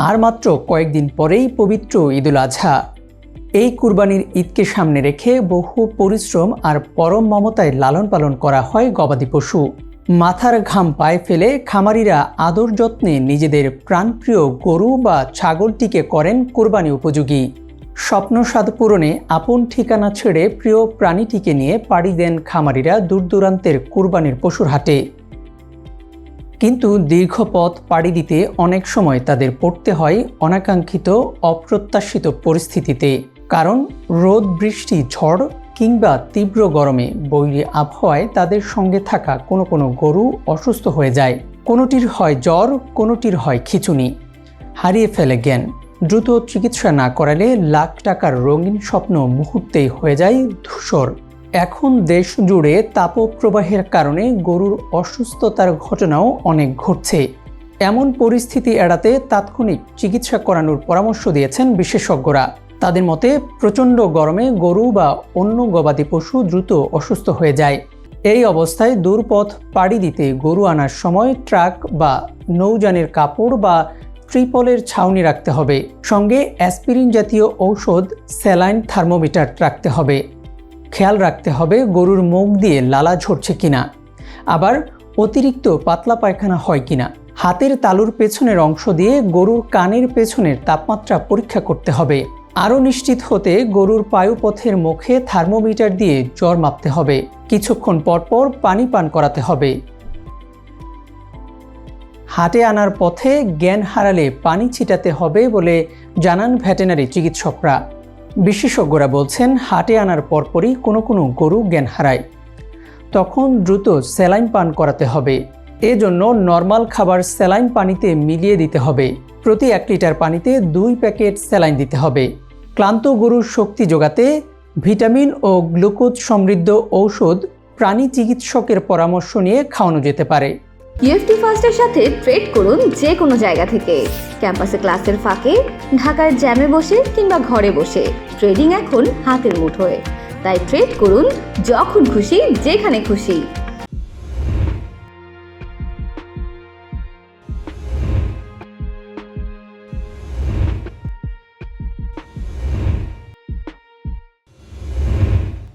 আর মাত্র কয়েকদিন পরেই পবিত্র ঈদুল আজহা। এই কুরবানির ঈদকে সামনে রেখে বহু পরিশ্রম আর পরম মমতায় লালন পালন করা হয় গবাদি পশু। মাথার ঘাম পায়ে ফেলে খামারিরা আদর যত্নে নিজেদের প্রাণপ্রিয় গরু বা ছাগলটিকে করেন কুরবানি উপযোগী। স্বপ্নসাদ পূরণে আপন ঠিকানা ছেড়ে প্রিয় প্রাণীটিকে নিয়ে পাড়ি দেন খামারিরা দূর দূরান্তের কুরবানির পশুর হাটে। কিন্তু দীর্ঘ পথ পাড়ি দিতে অনেক সময় তাদের পড়তে হয় অনাকাঙ্ক্ষিত অপ্রত্যাশিত পরিস্থিতিতে। কারণ রোদ, বৃষ্টি, ঝড় কিংবা তীব্র গরমে বৈরী আবহাওয়ায় তাদের সঙ্গে থাকা কোনো গরু অসুস্থ হয়ে যায়। কোনোটির হয় জ্বর, কোনোটির হয় খিঁচুনি, হারিয়ে ফেলে জ্ঞান। দ্রুত চিকিৎসা না করালে লাখ টাকার রঙিন স্বপ্ন মুহূর্তেই হয়ে যায় ধূসর। এখন দেশ জুড়ে তাপপ্রবাহের কারণে গরুর অসুস্থতার ঘটনাও অনেক ঘটছে। এমন পরিস্থিতি এড়াতে তাৎক্ষণিক চিকিৎসা করানোর পরামর্শ দিয়েছেন বিশেষজ্ঞরা। তাদের মতে প্রচণ্ড গরমে গরু বা অন্য গবাদি পশু দ্রুত অসুস্থ হয়ে যায়। এই অবস্থায় দূরপথ পাড়ি দিতে গরু আনার সময় ট্রাক বা নৌযানের কাপড় বা ট্রিপলের ছাউনি রাখতে হবে। সঙ্গে অ্যাসপিরিন জাতীয় ঔষধ, স্যালাইন, থার্মোমিটার রাখতে হবে। খেয়াল রাখতে হবে গরুর মুখ দিয়ে লালা ঝরছে কিনা, আবার অতিরিক্ত পাতলা পায়খানা হয় কিনা। হাতের তালুর পেছনের অংশ দিয়ে গরুর কানের পেছনের তাপমাত্রা পরীক্ষা করতে হবে। আরও নিশ্চিত হতে গরুর পায়ুপথের মুখে থার্মোমিটার দিয়ে জ্বর মাপতে হবে। কিছুক্ষণ পরপর পানি পান করাতে হবে। হাটে আনার পথে জ্ঞান হারালে পানি ছিটাতে হবে বলে জানান ভেটেরিনারি চিকিৎসকরা। বিশেষজ্ঞরা বলছেন হাটে আনার পরপরই কোনো গরু জ্ঞান হারায়। তখন দ্রুত স্যালাইন পান করাতে হবে। এজন্য নর্মাল খাবার স্যালাইন পানিতে মিলিয়ে দিতে হবে। প্রতি 1 লিটার পানিতে 2 প্যাকেট স্যালাইন দিতে হবে। ক্লান্ত গরুর শক্তি যোগাতে ভিটামিন ও গ্লুকোজ সমৃদ্ধ ঔষধ প্রাণী চিকিৎসকের পরামর্শ নিয়ে খাওয়ানো যেতে পারে। ইউএফটি ফার্স্টের সাথে ট্রেড করুন যে কোনো জায়গা থেকে। ক্যাম্পাসে ক্লাসের ফাঁকে, ঢাকার জ্যামে বসে কিংবা ঘরে বসে ট্রেডিং এখন হাতের মুঠোয়। তাই ট্রেড করুন যখন খুশি, যেখানে খুশি।